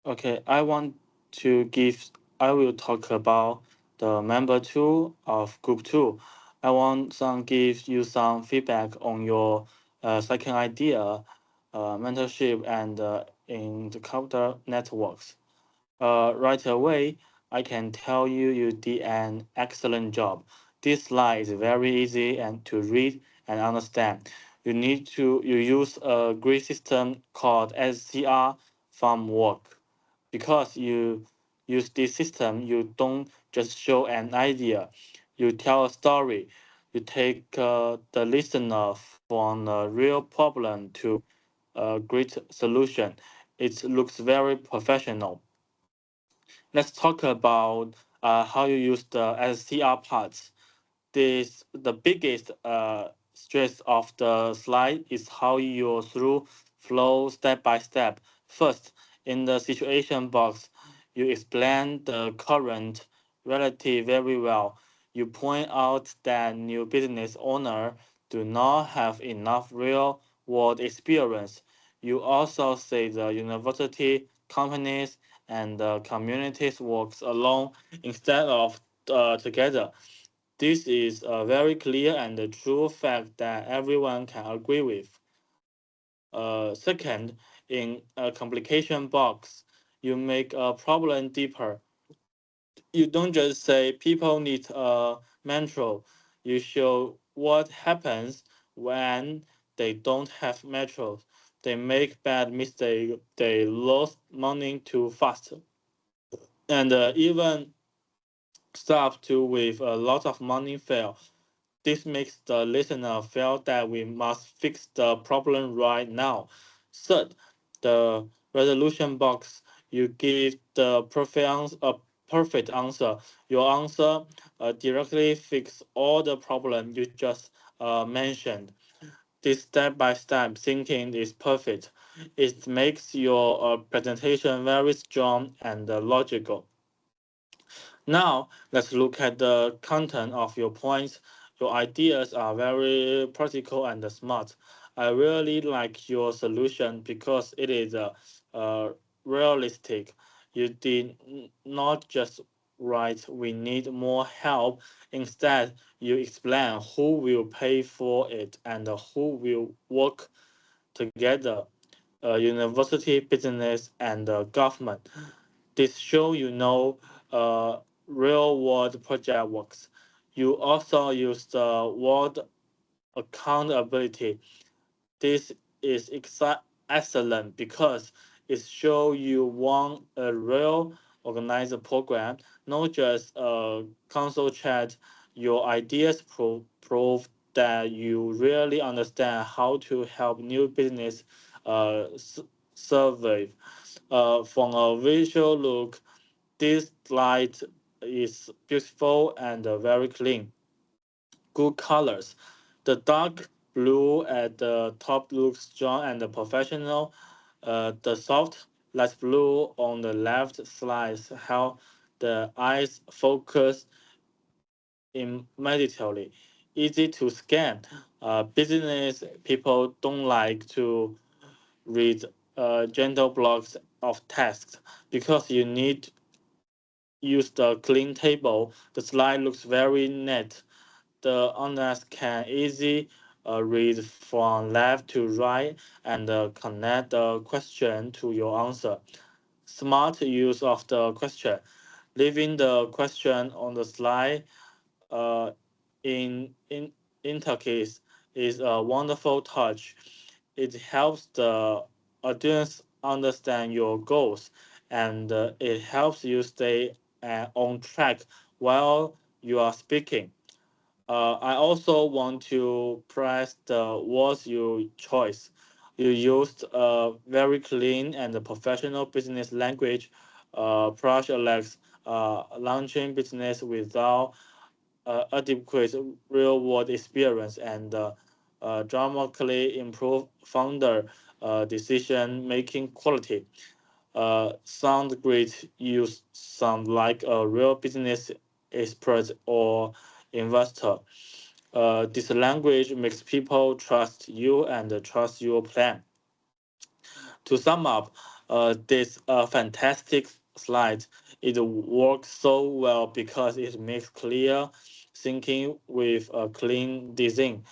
Okay, I will talk about the member two of group two. I want some give you some feedback on your second idea, mentorship and in the computer networks. Right away, I can tell you you did an excellent job. This slide is very easy and to read and understand. You use a grid system called SCR farm work. Because you use this system, you don't just show an idea, you tell a story. You take the listener from a real problem to a great solution. It looks very professional. Let's talk about how you use the SCR parts. The biggest stress of the slide is how you through flow step by step. First, in the situation box, you explain the current reality very well. You point out that new business owners do not have enough real world experience. You also say the university, companies, and the communities works alone instead of together. This is a very clear and true fact that everyone can agree with. Second, in a complication box, you make a problem deeper. You don't just say people need a metro. You show what happens when they don't have metros. They make bad mistakes. They lose money too fast, and even stuff too with a lot of money fail. This makes the listener feel that we must fix the problem right now. Third, the resolution box. You give the perfect answer. Your answer directly fix all the problem you just mentioned. This step-by-step thinking is perfect. It makes your presentation very strong and logical. Now, let's look at the content of your points. Your ideas are very practical and smart. I really like your solution because it is uh, realistic. You did not just write, we need more help. Instead, you explain who will pay for it and who will work together, university, business, and government. This show uh, real world project works. You also use the word accountability. This is excellent because it shows you want a real organized program, not just a console chat. Your ideas prove that you really understand how to help new business survive. From a visual look, this light is beautiful and very clean. Good colors. The dark blue at the top looks strong and professional. The soft light blue on the left slides help the eyes focus immediately. Easy to scan. Business people don't like to read gentle blocks of text because you need use the clean table. The slide looks very neat. The owners can easily read from left to right and connect the question to your answer. Smart use of the question. Leaving the question on the slide uh, in intercase is a wonderful touch. It helps the audience understand your goals and it helps you stay on track while you are speaking. I also want to press the words you choice. You used very clean and professional business language. Brush Alex launching business without adequate real world experience and dramatically improve founder decision making quality. Sound great. You sound like a real business expert or investor. This language makes people trust you and trust your plan. To sum up, This fantastic slide. It works so well because it makes clear thinking with a clean design.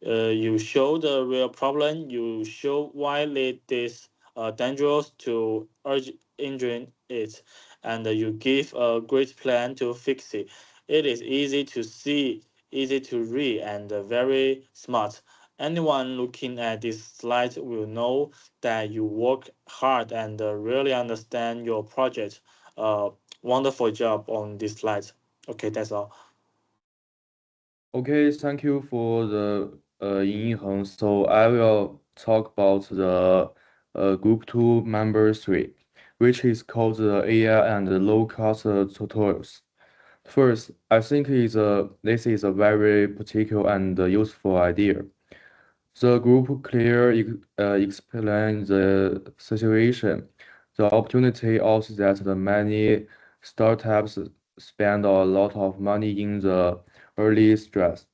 You show the real problem. You show why it is dangerous to urge injuring it, and you give a great plan to fix it. It is easy to see, easy to read, and very smart. Anyone looking at this slide will know that you work hard and really understand your project. Uh, Wonderful job on this slide. Okay, that's all. Okay, thank you for the Yin So I will talk about the group 2 member 3, which is called the AI and the low cost tutorials. First, I think this is a very particular and useful idea. The group explains the situation, the opportunity also that the many startups spend a lot of money in the early stress.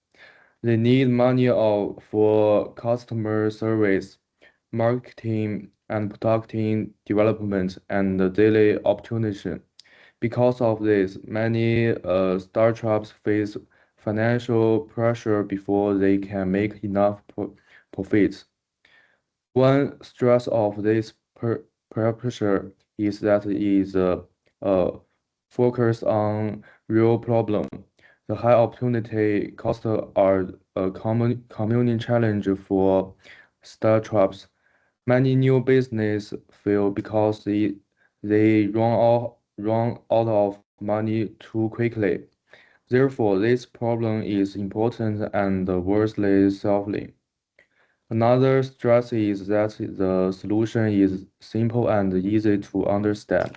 They need money for customer service, marketing, and product development and the daily optimization. Because of this, many startups face financial pressure before they can make enough profits. One stress of this pressure is that it is uh, focused on real problem. The high opportunity costs are a common challenge for startups. Many new business fail because they run out of money too quickly. Therefore, this problem is important and worthly solving. Another stress is that the solution is simple and easy to understand.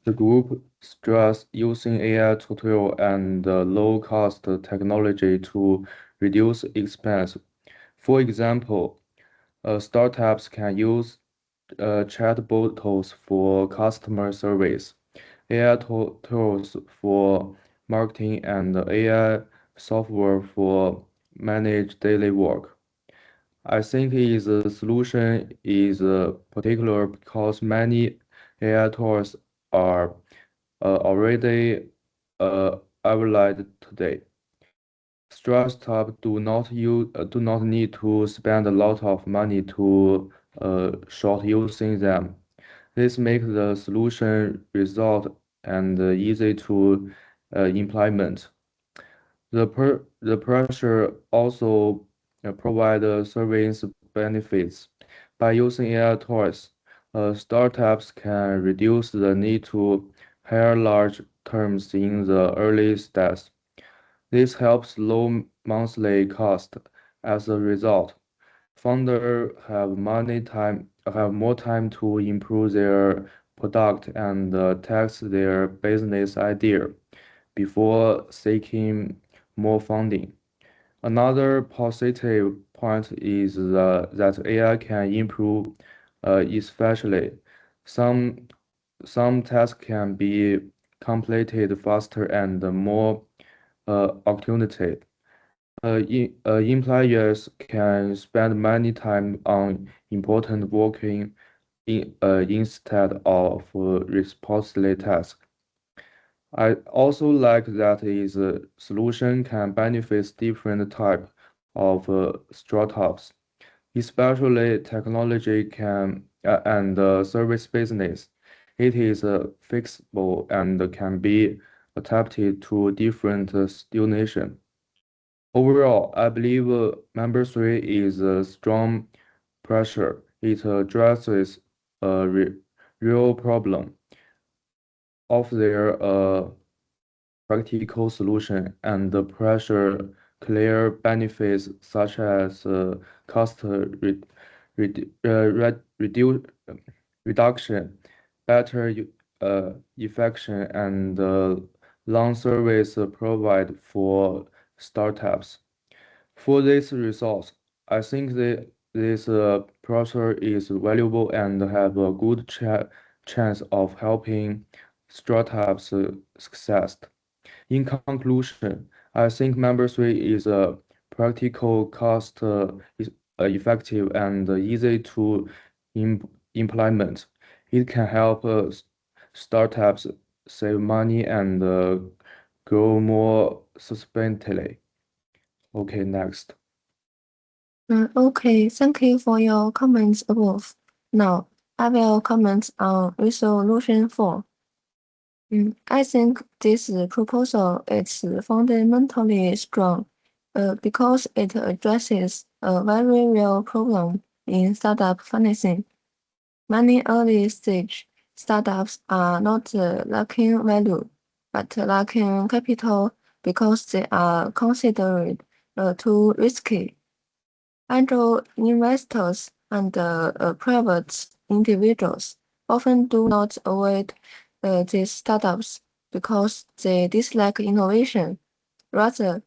The group stress using AI tutorial and low-cost technology to reduce expense. For example, startups can use chatbots for customer service, AI tools for marketing, and AI software for manage daily work. I think is the solution is particular because many AI tools are already available today. Startups do not need to spend a lot of money to short using them. This makes the solution result and easy to implement. The pressure also provide service benefits. By using AI tools, startups can reduce the need to hire large teams in the early stage. This helps low monthly cost. As a result, founders have more time to improve their product and test their business idea before seeking more funding. Another positive point is that AI can improve, especially some some tasks can be completed faster and more opportunity. Employers can spend many time on important working instead of responsible tasks. I also like that is a solution can benefit different type of startups, especially technology can and service business. It is flexible and can be adapted to different situation. Overall, I believe number three is a strong pressure. It addresses a real problem of their practical solution and the pressure clear benefits such as cost reduction, better efficiency, and long service provide for startups. For these results, I think this process is valuable and have a good chance of helping startups success. In conclusion, I think Member 3 is a practical, effective, and easy to implement. It can help startups save money and grow more sustainably. Okay, next. Okay, thank you for your comments above. Now, I will comment on resolution 4. I think this proposal is fundamentally strong because it addresses a very real problem in startup financing. Many early stage startups are not lacking value, but lacking capital because they are considered too risky. Angel investors and private individuals often do not avoid these startups because they dislike innovation. Rather,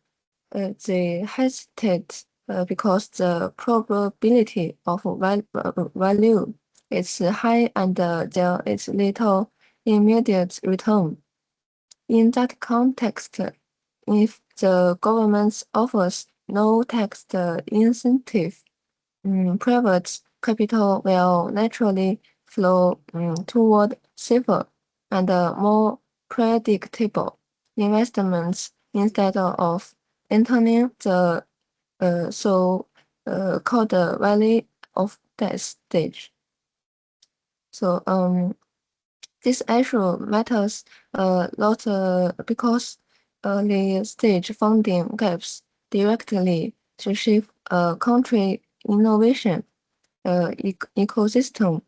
they hesitate because the probability of value is high and there is little immediate return. In that context, if the government offers no tax incentive, private capital will naturally flow toward safer and more predictable investments instead of entering the so called valley of death stage. So this issue matters a lot because early stage funding gaps directly to shape a country innovation ecosystem.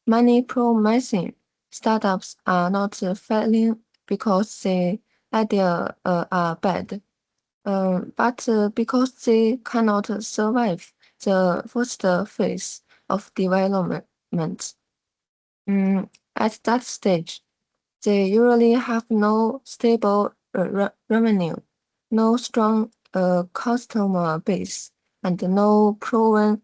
Many promising startups are not failing because the idea are bad, but because they cannot survive the first phase of development. At that stage, they usually have no stable revenue, no strong customer base, and no proven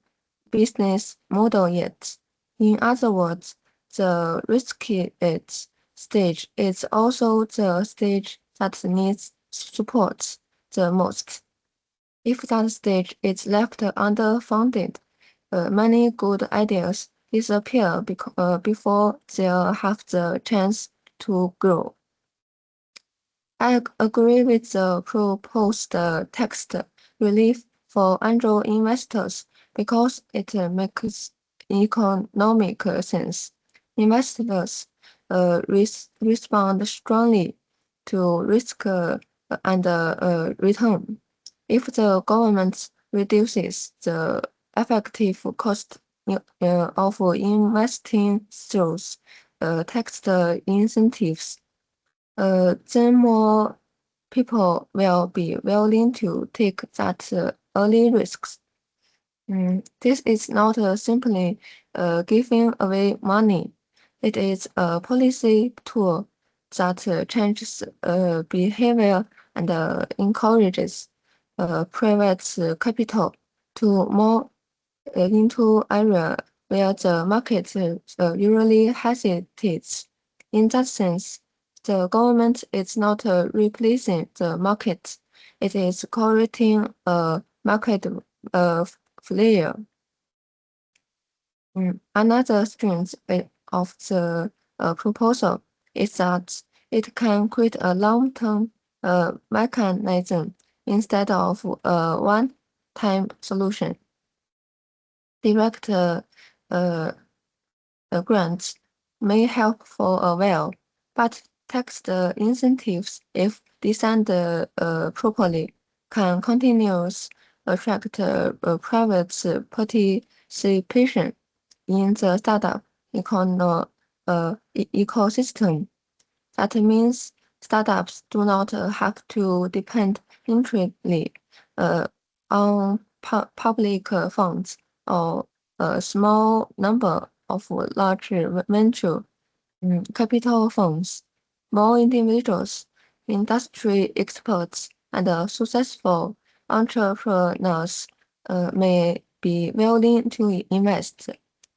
business model yet. In other words, the riskiest stage is also the stage that needs support the most. If that stage is left underfunded, many good ideas disappear before they have the chance to grow. I agree with the proposed tax relief for angel investors because it makes economic sense. Investors respond strongly to risk and return. If the government reduces the effective cost of investing through tax incentives, then more people will be willing to take that early risks. This is not simply giving away money. It is a policy tool that changes behavior and encourages private capital to more into area where the market usually hesitates. In that sense, the government is not replacing the market. It is correcting a market failure. Another strength of the proposal is that it can create a long-term mechanism instead of a one-time solution. Direct grants may help for a while, but tax incentives, if designed properly, can continuously attract private participation in the startup ecosystem. That means startups do not have to depend entirely on public funds or a small number of large venture capital funds. More individuals, industry experts, and successful entrepreneurs may be willing to invest,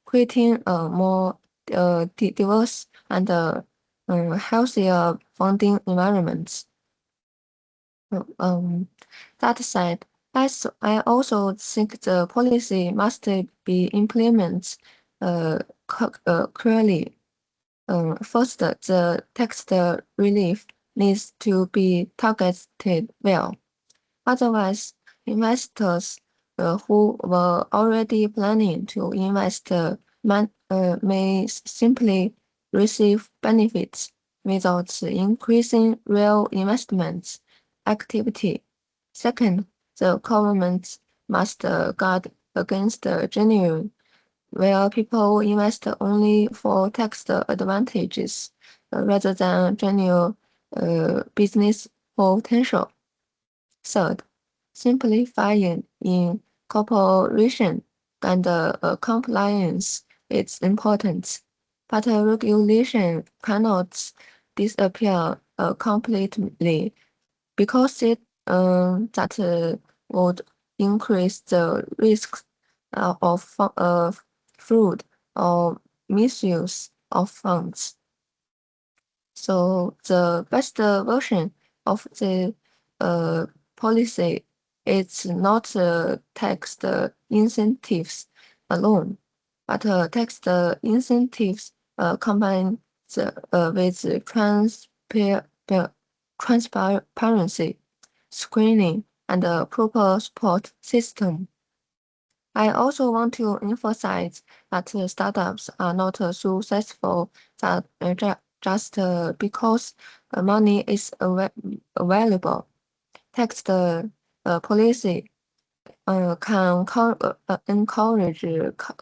creating a more diverse and healthier funding environments. That said, I also think the policy must be implemented clearly. First, the tax relief needs to be targeted well. Otherwise, investors who were already planning to invest may simply receive benefits without increasing real investment activity. Second, the government must guard against genuine, where people invest only for tax advantages rather than genuine business potential. Third, simplifying in cooperation and compliance is important, but regulation cannot disappear completely because that would increase the risk of fraud or misuse of funds. So the best version of the policy is not tax incentives alone, but tax incentives combined with transparency, screening, and a proper support system. I also want to emphasize that startups are not successful that just because money is available. Tax policy can encourage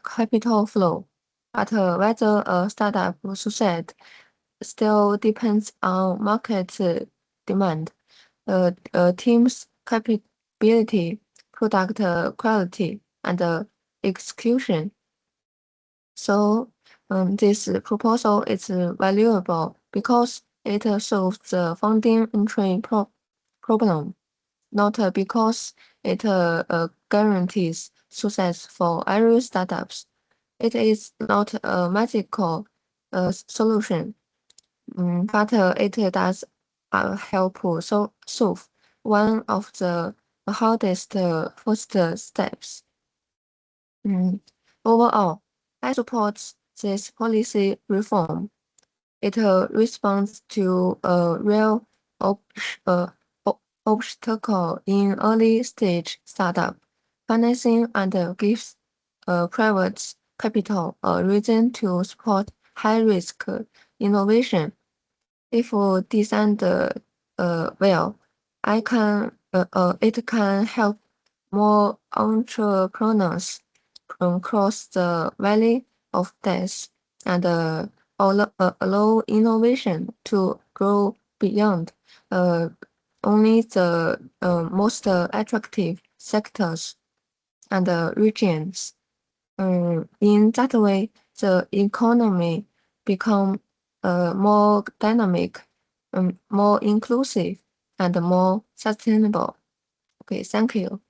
capital flow, but whether a startup succeeds still depends on market demand, team's capability, product quality, and execution. So this proposal is valuable because it solves the funding entry problem, not because it guarantees success for every startups. It is not a magical solution, but it does help solve one of the hardest first steps. Overall, I support this policy reform. It responds to a real obstacle in early stage startup financing and gives private capital a reason to support high risk innovation. If designed well, it can help more entrepreneurs cross the valley of death and allow innovation to grow beyond only the most attractive sectors and regions. In that way, the economy become more dynamic, more inclusive, and more sustainable. Okay, thank you.